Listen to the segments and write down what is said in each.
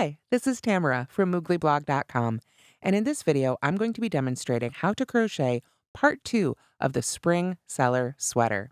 Hi, this is Tamara from mooglyblog.com, and in this video, I'm going to be demonstrating how to crochet part 2 of the Spring Cellar Sweater.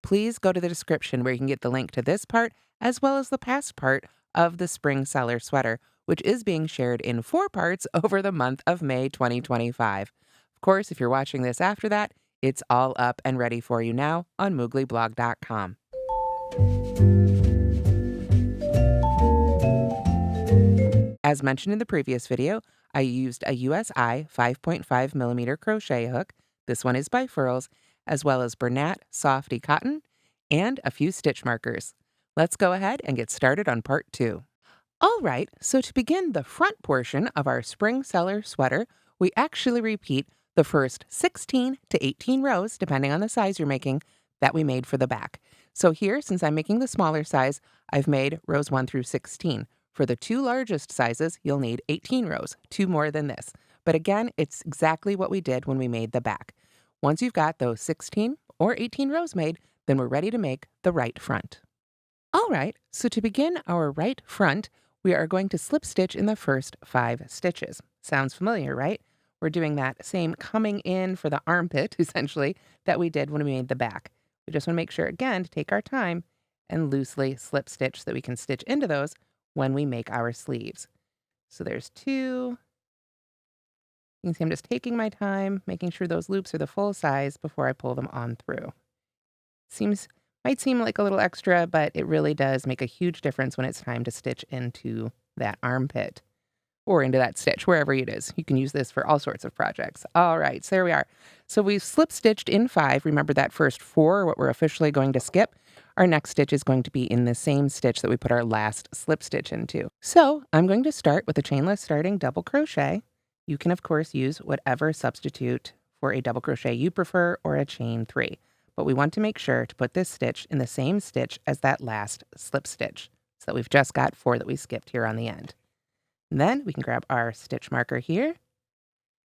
Please go to the description where you can get the link to this part, as well as the past part of the Spring Cellar Sweater, which is being shared in 4 parts over the month of May 2025. Of course, if you're watching this after that, it's all up and ready for you now on mooglyblog.com. As mentioned in the previous video, I used a USI 5.5 millimeter crochet hook. This one is by Furls, as well as Bernat Softee Cotton, and a few stitch markers. Let's go ahead and get started on part 2. All right, so to begin the front portion of our Spring Cellar Sweater, we actually repeat the first 16 to 18 rows, depending on the size you're making, that we made for the back. So here, since I'm making the smaller size, I've made rows 1 through 16. For the 2 largest sizes, you'll need 18 rows, 2 more than this. But again, it's exactly what we did when we made the back. Once you've got those 16 or 18 rows made, then we're ready to make the right front. All right, so to begin our right front, we are going to slip stitch in the first 5 stitches. Sounds familiar, right? We're doing that same coming in for the armpit, essentially, that we did when we made the back. We just want to make sure, again, to take our time and loosely slip stitch so that we can stitch into those when we make our sleeves. So there's 2. You can see I'm just taking my time, making sure those loops are the full size before I pull them on through. Might seem like a little extra, but it really does make a huge difference when it's time to stitch into that armpit or into that stitch, wherever it is. You can use this for all sorts of projects. All right, so there we are. So we've slip stitched in 5. Remember that first 4, what we're officially going to skip. Our next stitch is going to be in the same stitch that we put our last slip stitch into. So I'm going to start with a chainless starting double crochet. You can, of course, use whatever substitute for a double crochet you prefer or a chain 3. But we want to make sure to put this stitch in the same stitch as that last slip stitch so that we've just got 4 that we skipped here on the end. And then we can grab our stitch marker here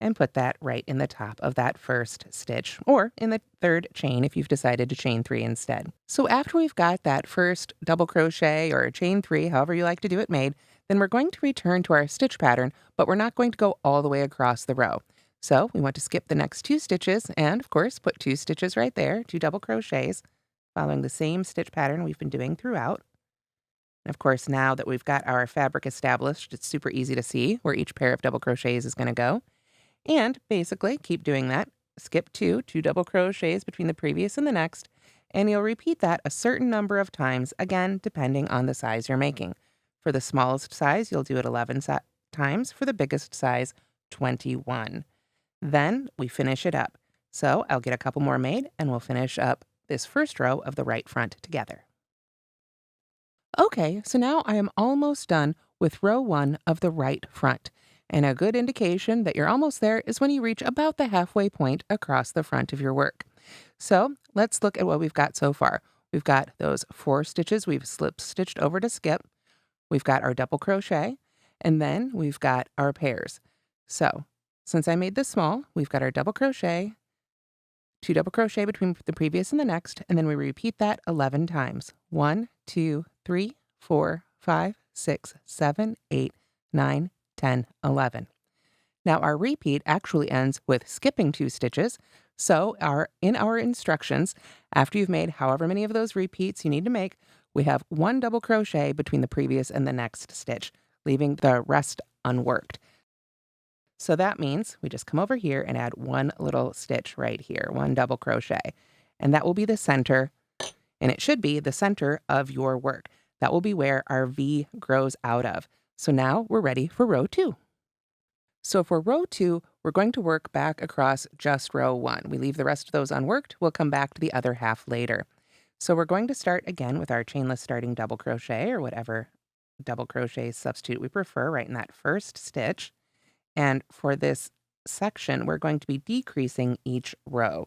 and put that right in the top of that first stitch, or in the 3rd chain if you've decided to chain 3 instead. So after we've got that first double crochet or chain 3, however you like to do it, made, then we're going to return to our stitch pattern, but we're not going to go all the way across the row. So we want to skip the next 2 stitches and, of course, put 2 stitches right there, 2 double crochets, following the same stitch pattern we've been doing throughout. And of course, now that we've got our fabric established, it's super easy to see where each pair of double crochets is going to go. And basically, keep doing that. Skip 2 double crochets between the previous and the next, and you'll repeat that a certain number of times, again, depending on the size you're making. For the smallest size, you'll do it 11 times. For the biggest size, 21. Then we finish it up. So I'll get a couple more made, and we'll finish up this first row of the right front together. Okay, so now I am almost done with row 1 of the right front. And a good indication that you're almost there is when you reach about the halfway point across the front of your work. So let's look at what we've got so far. We've got those 4 stitches we've slip stitched over to skip. We've got our double crochet, and then we've got our pairs. So since I made this small, we've got our double crochet, 2 double crochet between the previous and the next, and then we repeat that 11 times. 1, 2, 3, 4, 5, 6, 7, 8, 9, 10, 11. Now our repeat actually ends with skipping 2 stitches. So in our instructions, after you've made however many of those repeats you need to make, we have 1 double crochet between the previous and the next stitch, leaving the rest unworked. So that means we just come over here and add 1 little stitch right here, 1 double crochet. And that will be the center, and it should be the center of your work. That will be where our V grows out of. So now we're ready for row 2. So for row 2, we're going to work back across just row 1. We leave the rest of those unworked. We'll come back to the other half later. So we're going to start again with our chainless starting double crochet, or whatever double crochet substitute we prefer, right in that first stitch. And for this section, we're going to be decreasing each row.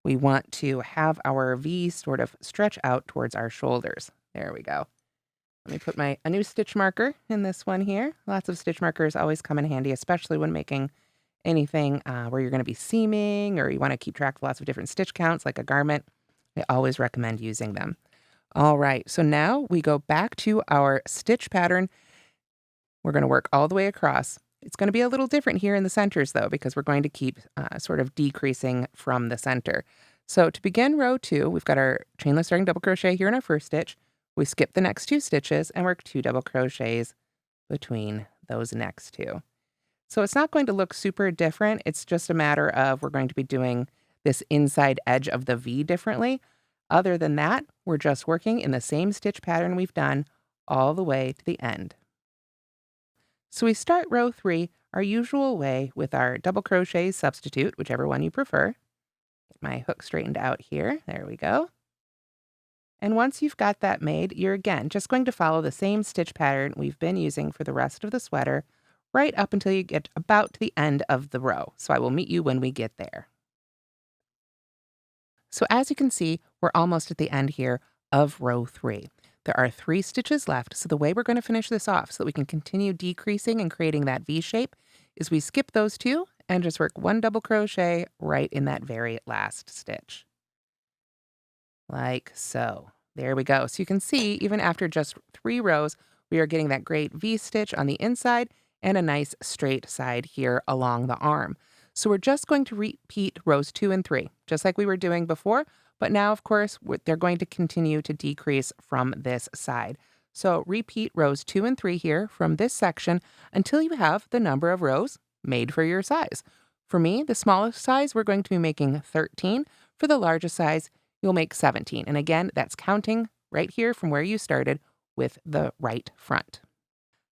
We want to have our V sort of stretch out towards our shoulders. There we go. Let me put a new stitch marker in this one here. Lots of stitch markers always come in handy, especially when making anything where you're going to be seaming or you want to keep track of lots of different stitch counts like a garment. I always recommend using them. All right, so now we go back to our stitch pattern We're going to work all the way across. It's going to be a little different here in the centers though, because we're going to keep sort of decreasing from the center. So to begin row 2, we've got our chainless starting double crochet here in our first stitch. We skip the next 2 stitches and work 2 double crochets between those next 2. So it's not going to look super different. It's just a matter of we're going to be doing this inside edge of the V differently. Other than that, we're just working in the same stitch pattern we've done all the way to the end. So we start row 3 our usual way with our double crochet substitute, whichever one you prefer. Get my hook straightened out here. There we go. And once you've got that made, you're again just going to follow the same stitch pattern we've been using for the rest of the sweater, right up until you get about to the end of the row. So I will meet you when we get there. So as you can see, we're almost at the end here of row 3. There are 3 stitches left, so the way we're going to finish this off so that we can continue decreasing and creating that V shape is we skip those 2 and just work 1 double crochet right in that very last stitch. Like so. There we go. So you can see, even after just 3 rows, we are getting that great V stitch on the inside and a nice straight side here along the arm. So we're just going to repeat rows 2 and 3, just like we were doing before, but now, of course, they're going to continue to decrease from this side. So repeat rows 2 and 3 here from this section until you have the number of rows made for your size. For me, the smallest size, we're going to be making 13. For the largest size, you'll make 17. And again, that's counting right here from where you started with the right front.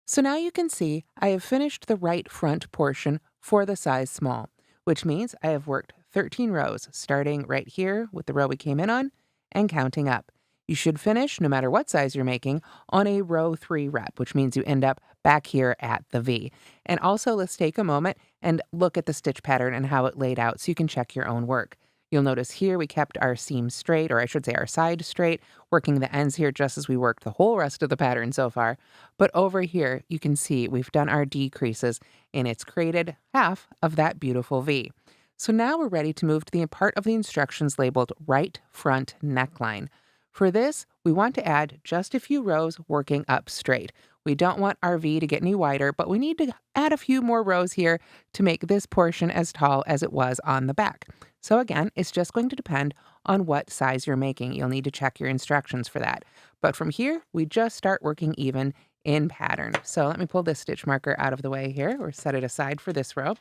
So now you can see I have finished the right front portion for the size small, which means I have worked 13 rows, starting right here with the row we came in on and counting up. You should finish, no matter what size you're making, on a row 3 rep, which means you end up back here at the V. And also, let's take a moment and look at the stitch pattern and how it laid out so you can check your own work. You'll notice here we kept our seam straight, or I should say our side straight, working the ends here just as we worked the whole rest of the pattern so far. But over here, you can see we've done our decreases, and it's created half of that beautiful V. So now we're ready to move to the part of the instructions labeled right front neckline. For this, we want to add just a few rows working up straight. We don't want our V to get any wider, but we need to add a few more rows here to make this portion as tall as it was on the back. So again, it's just going to depend on what size you're making. You'll need to check your instructions for that. But from here, we just start working even in pattern. So let me pull this stitch marker out of the way here, or set it aside for this row,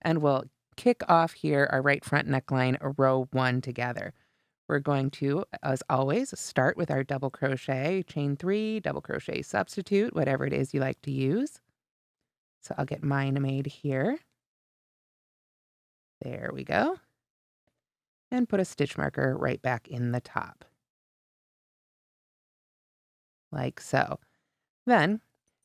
and we'll kick off here our right front neckline, row 1 together. We're going to, as always, start with our double crochet, chain 3, double crochet substitute, whatever it is you like to use. So I'll get mine made here. There we go. And put a stitch marker right back in the top. Like so. Then,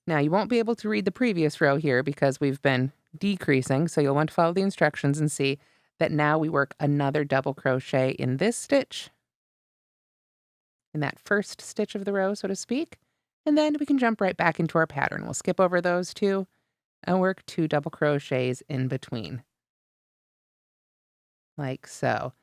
now you won't be able to read the previous row here because we've been decreasing, so you'll want to follow the instructions and see that now we work another double crochet in this stitch, in that first stitch of the row, so to speak, and then we can jump right back into our pattern. We'll skip over those 2 and work 2 double crochets in between, like so.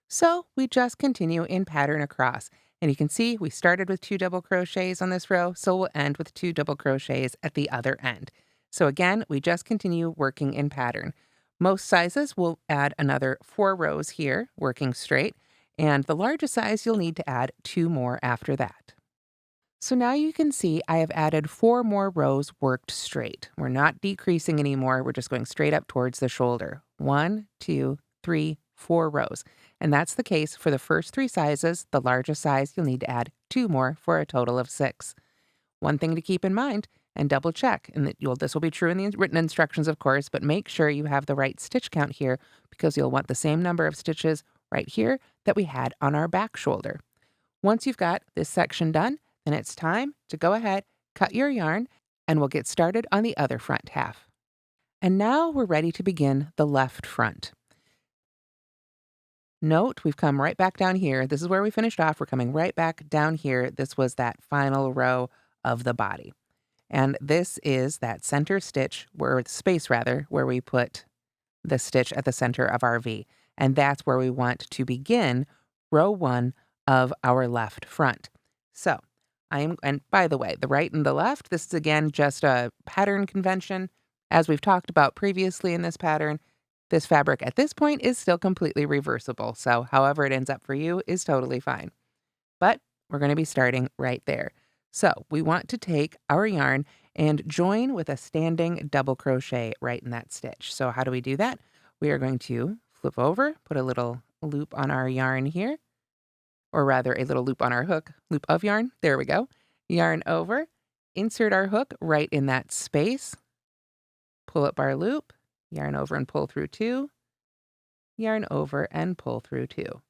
So we just continue in pattern across, and you can see we started with 2 double crochets on this row, so we'll end with 2 double crochets at the other end. So again, we just continue working in pattern. Most sizes will add another 4 rows here, working straight, and the largest size you'll need to add 2 more after that. So now you can see I have added 4 more rows worked straight. We're not decreasing anymore, we're just going straight up towards the shoulder. 1, 2, 3, 4 rows. And that's the case for the first 3 sizes. The largest size, you'll need to add 2 more for a total of 6. One thing to keep in mind, and double check, and this will be true in the written instructions, of course, but make sure you have the right stitch count here because you'll want the same number of stitches right here that we had on our back shoulder. Once you've got this section done, then it's time to go ahead, cut your yarn, and we'll get started on the other front half. And now we're ready to begin the left front. Note, we've come right back down here. This is where we finished off. We're coming right back down here. This was that final row of the body. And this is that center stitch, or space rather, where we put the stitch at the center of our V. And that's where we want to begin row 1 of our left front. So And by the way, the right and the left, this is again just a pattern convention. As we've talked about previously in this pattern, this fabric at this point is still completely reversible. So however it ends up for you is totally fine. But we're going to be starting right there. So we want to take our yarn and join with a standing double crochet right in that stitch. So how do we do that? We are going to flip over, put a little loop on our yarn here, or rather a little loop on our hook, loop of yarn. There we go. Yarn over, insert our hook right in that space, pull up our loop, yarn over and pull through two, yarn over and pull through two,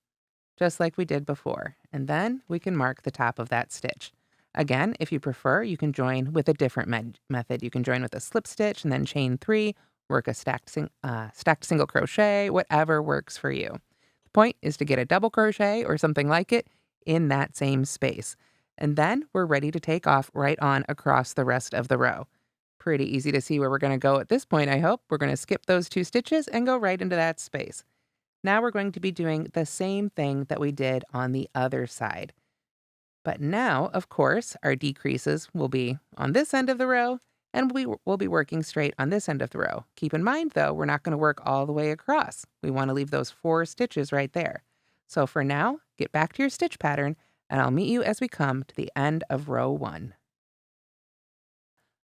just like we did before. And then we can mark the top of that stitch. Again, if you prefer, you can join with a different method. You can join with a slip stitch and then chain 3, work a stacked single crochet, whatever works for you. The point is to get a double crochet or something like it in that same space. And then we're ready to take off right on across the rest of the row. Pretty easy to see where we're going to go at this point, I hope. We're going to skip those 2 stitches and go right into that space. Now we're going to be doing the same thing that we did on the other side. But now, of course, our decreases will be on this end of the row, and we'll be working straight on this end of the row. Keep in mind, though, we're not going to work all the way across. We want to leave those 4 stitches right there. So for now, get back to your stitch pattern, and I'll meet you as we come to the end of row 1.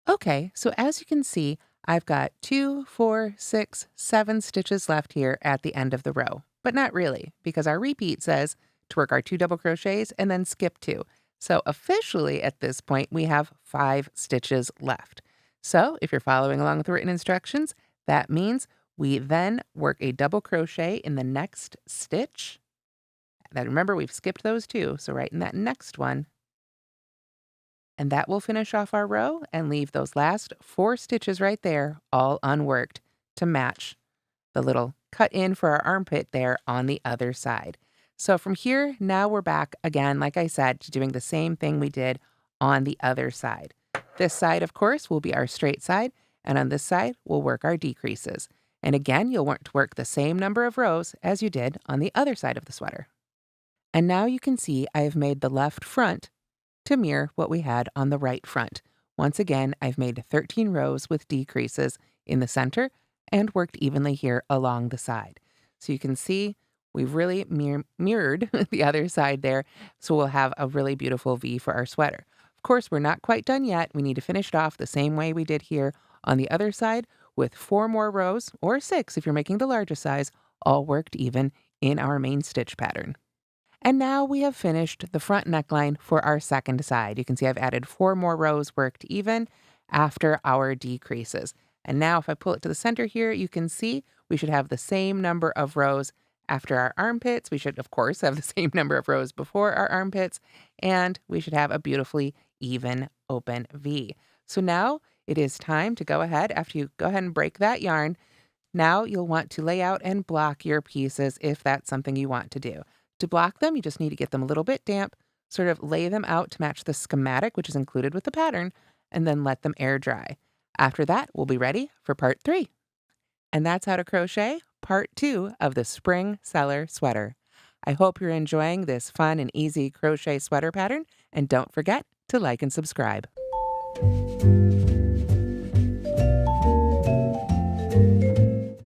Okay, so as you can see, I've got 2, 4, 6, 7 stitches left here at the end of the row, but not really, because our repeat says to work our 2 double crochets and then skip 2. So officially at this point, we have 5 stitches left. So if you're following along with the written instructions, that means we then work a double crochet in the next stitch. Now remember, we've skipped those 2, so right in that next one, and that will finish off our row and leave those last 4 stitches right there, all unworked, to match the little cut in for our armpit there on the other side. So from here, now we're back again, like I said, to doing the same thing we did on the other side. This side, of course, will be our straight side, and on this side, we'll work our decreases. And again, you'll want to work the same number of rows as you did on the other side of the sweater. And now you can see I have made the left front to mirror what we had on the right front. Once again, I've made 13 rows with decreases in the center and worked evenly here along the side. So you can see we've really mirrored the other side there, so we'll have a really beautiful V for our sweater. Of course, we're not quite done yet. We need to finish it off the same way we did here on the other side with 4 more rows, or 6 if you're making the largest size, all worked even in our main stitch pattern. And now we have finished the front neckline for our second side. You can see I've added 4 more rows worked even after our decreases. And now if I pull it to the center here, you can see we should have the same number of rows after our armpits. We should, of course, have the same number of rows before our armpits, and we should have a beautifully even open V. So now it is time to go ahead, after you go ahead and break that yarn, now you'll want to lay out and block your pieces if that's something you want to do. To block them, you just need to get them a little bit damp, sort of lay them out to match the schematic, which is included with the pattern, and then let them air dry. After that, we'll be ready for part 3. And that's how to crochet part 2 of the Spring Cellar Sweater. I hope you're enjoying this fun and easy crochet sweater pattern, and don't forget to like and subscribe.